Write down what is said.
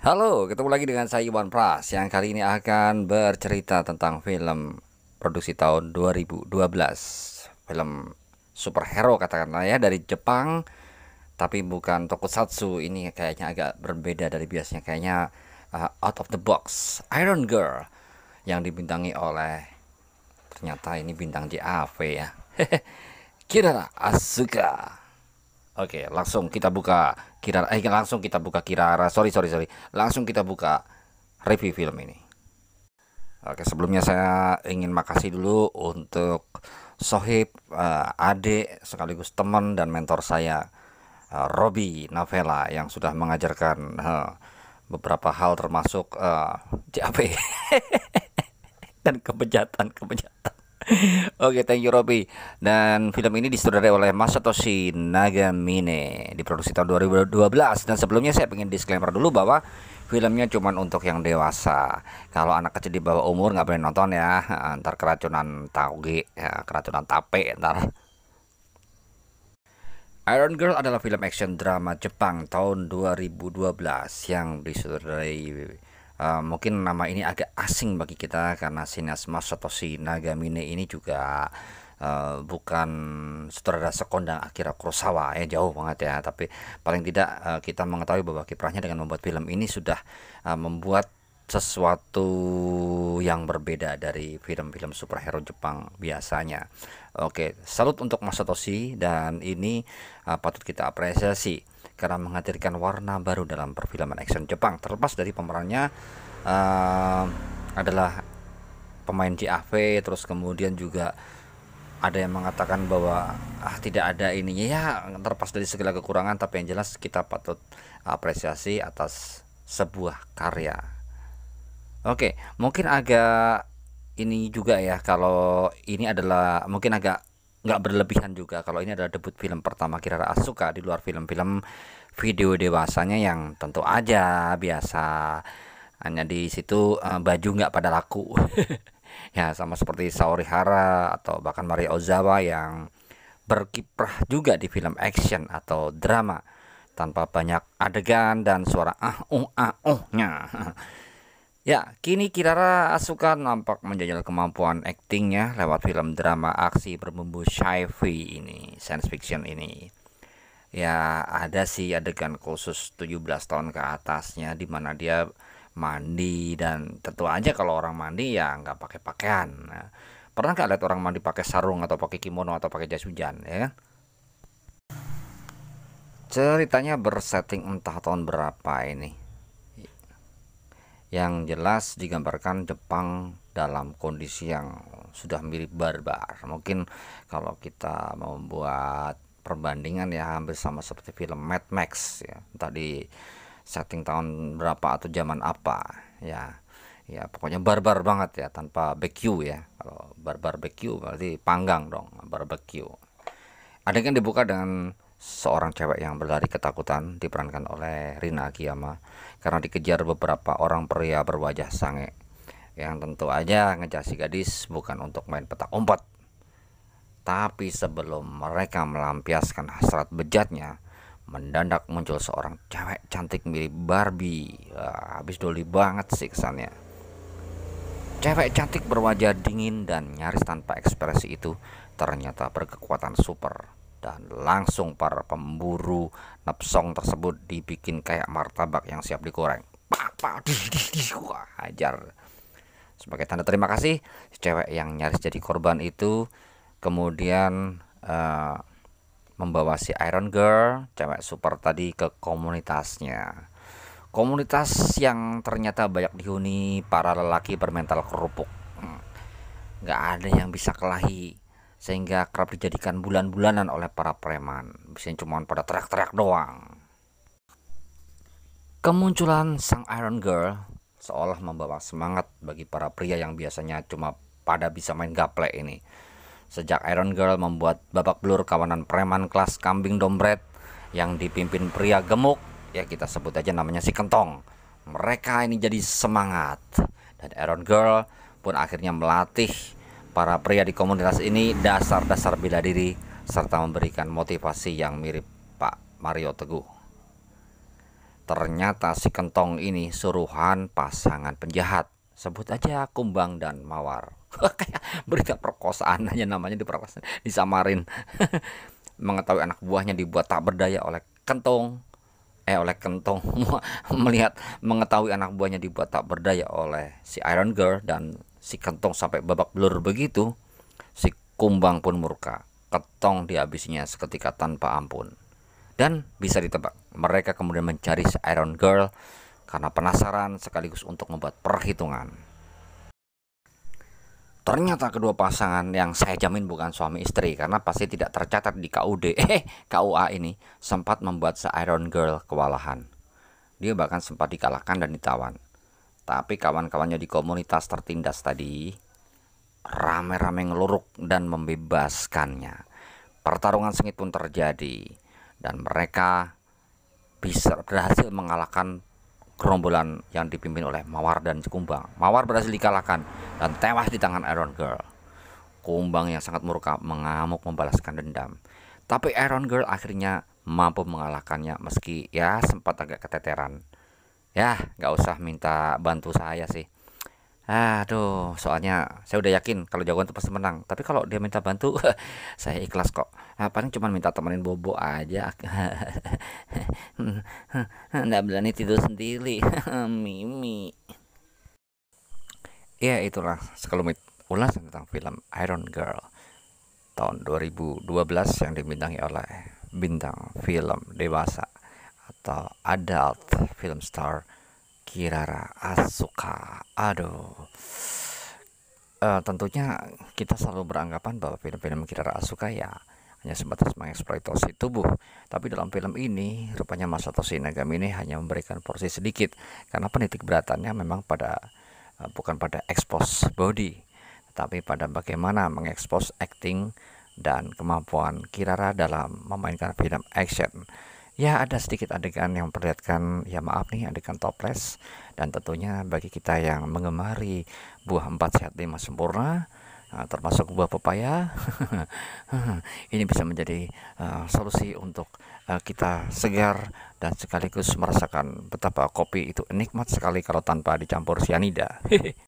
Halo, ketemu lagi dengan saya Iwan Pras yang kali ini akan bercerita tentang film produksi tahun 2012. Film superhero katakanlah ya, dari Jepang, tapi bukan tokusatsu. Ini kayaknya agak berbeda dari biasanya, kayaknya out of the box. Iron Girl yang dibintangi oleh, ternyata ini bintang JAV ya. Kira Asuka. Oke, langsung kita buka Kirara. Sorry. Langsung kita buka review film ini. Oke, sebelumnya saya ingin makasih dulu untuk Sohib, adik sekaligus teman dan mentor saya, Robi Navela, yang sudah mengajarkan beberapa hal termasuk JAP dan kebejatan. Oke, thank you Robi. Dan film ini disutradarai oleh Masatoshi Nagamine, diproduksi tahun 2012. Dan sebelumnya saya ingin disclaimer dulu bahwa filmnya cuma untuk yang dewasa. Kalau anak kecil di bawah umur nggak boleh nonton ya. Ntar keracunan tauge, ya, keracunan tape ntar. Iron Girl adalah film action drama Jepang tahun 2012 yang disutradarai, mungkin nama ini agak asing bagi kita karena sineas Masatoshi Nagamine ini juga bukan sutradara sekondang Akira Kurosawa ya, jauh banget ya. Tapi paling tidak kita mengetahui bahwa kiprahnya dengan membuat film ini sudah membuat sesuatu yang berbeda dari film-film superhero Jepang biasanya. Oke, salut untuk Masatoshi, dan ini patut kita apresiasi karena menghadirkan warna baru dalam perfilman action Jepang. Terlepas dari pemerannya adalah pemain JAV, terus kemudian juga ada yang mengatakan bahwa tidak ada ininya ya, terlepas dari segala kekurangan, tapi yang jelas kita patut apresiasi atas sebuah karya. Oke, mungkin agak ini juga ya, kalau ini adalah mungkin agak nggak berlebihan juga kalau ini adalah debut film pertama Kirara Asuka di luar film-film video dewasanya yang tentu aja biasa. Hanya di situ baju nggak pada laku. Ya, sama seperti Saori Hara atau bahkan Maria Ozawa yang berkiprah juga di film action atau drama tanpa banyak adegan dan suara nya. Ya, kini Kirara Asuka nampak menjajal kemampuan aktingnya lewat film drama aksi berbumbu sci-fi ini, science fiction ini. Ya, ada sih adegan khusus 17 tahun ke atasnya di mana dia mandi, dan tentu aja kalau orang mandi ya nggak pakai pakaian. Nah, pernah nggak lihat orang mandi pakai sarung atau pakai kimono atau pakai jas hujan ya kan? Ceritanya bersetting entah tahun berapa ini. Yang jelas digambarkan Jepang dalam kondisi yang sudah mirip barbar. Mungkin kalau kita membuat perbandingan ya hampir sama seperti film Mad Max ya. Entah di setting tahun berapa atau zaman apa ya. Ya pokoknya barbar banget ya, tanpa barbecue ya. Kalau barbar barbecue berarti panggang dong, barbecue. Adegan dibuka dengan seorang cewek yang berlari ketakutan diperankan oleh Rina Akiyama karena dikejar beberapa orang pria berwajah sange yang tentu aja ngejar si gadis bukan untuk main petak umpet. Tapi sebelum mereka melampiaskan hasrat bejatnya, mendadak muncul seorang cewek cantik mirip Barbie. Habis doli banget sih kesannya. Cewek cantik berwajah dingin dan nyaris tanpa ekspresi itu ternyata berkekuatan super, dan langsung para pemburu nepsong tersebut dibikin kayak martabak yang siap digoreng. Wah, hajar. Sebagai tanda terima kasih, cewek yang nyaris jadi korban itu kemudian membawa si Iron Girl, cewek super tadi, ke komunitasnya. Komunitas yang ternyata banyak dihuni para lelaki bermental kerupuk. Nggak ada yang bisa kelahi, sehingga kerap dijadikan bulan-bulanan oleh para preman. Biasanya cuma pada teriak-teriak doang. Kemunculan sang Iron Girl seolah membawa semangat bagi para pria yang biasanya cuma pada bisa main gaplek ini. Sejak Iron Girl membuat babak belur kawanan preman kelas kambing dompet yang dipimpin pria gemuk, ya kita sebut aja namanya si Kentong. Mereka ini jadi semangat, dan Iron Girl pun akhirnya melatih para pria di komunitas ini dasar-dasar bela diri serta memberikan motivasi yang mirip Pak Mario Teguh. Ternyata si Kentong ini suruhan pasangan penjahat, sebut aja Kumbang dan Mawar. Kayak berita perkosaan aja namanya, diperkosa, disamarin. Mengetahui anak buahnya dibuat tak berdaya oleh Kentong melihat mengetahui anak buahnya dibuat tak berdaya oleh si Iron Girl dan si Kentong sampai babak belur begitu, si Kumbang pun murka. Kentong dihabisinya seketika tanpa ampun. Dan bisa ditebak, mereka kemudian mencari si Iron Girl karena penasaran sekaligus untuk membuat perhitungan. Ternyata kedua pasangan yang saya jamin bukan suami istri, karena pasti tidak tercatat di KUD KUA ini, sempat membuat si Iron Girl kewalahan. Dia bahkan sempat dikalahkan dan ditawan. Tapi kawan-kawannya di komunitas tertindas tadi rame-rame ngeluruk dan membebaskannya. Pertarungan sengit pun terjadi dan mereka bisa berhasil mengalahkan gerombolan yang dipimpin oleh Mawar dan Kumbang. Mawar berhasil dikalahkan dan tewas di tangan Iron Girl. Kumbang yang sangat murka mengamuk membalaskan dendam. Tapi Iron Girl akhirnya mampu mengalahkannya meski ya sempat agak keteteran. Ya gak usah minta bantu saya sih. Aduh, soalnya saya udah yakin kalau jagoan itu pasti menang. Tapi kalau dia minta bantu, saya ikhlas kok. Paling cuma minta temenin bobo aja. Nggak berani tidur sendiri. Mimi. Ya itulah sekelumit ulasan tentang film Iron Girl tahun 2012 yang dibintangi oleh bintang film dewasa atau adult film star Kirara Asuka. Aduh, tentunya kita selalu beranggapan bahwa film-film Kirara Asuka ya hanya sebatas mengeksploitasi tubuh. Tapi dalam film ini rupanya Masatoshi Nagami ini hanya memberikan porsi sedikit, karena penitik beratannya memang bukan pada expose body, tapi pada bagaimana mengekspos acting dan kemampuan Kirara dalam memainkan film action. Ya ada sedikit adegan yang memperlihatkan, ya maaf nih, adegan topless. Dan tentunya bagi kita yang mengemari buah 4 sehat 5 sempurna, termasuk buah pepaya, ini bisa menjadi solusi untuk kita segar dan sekaligus merasakan betapa kopi itu nikmat sekali kalau tanpa dicampur sianida.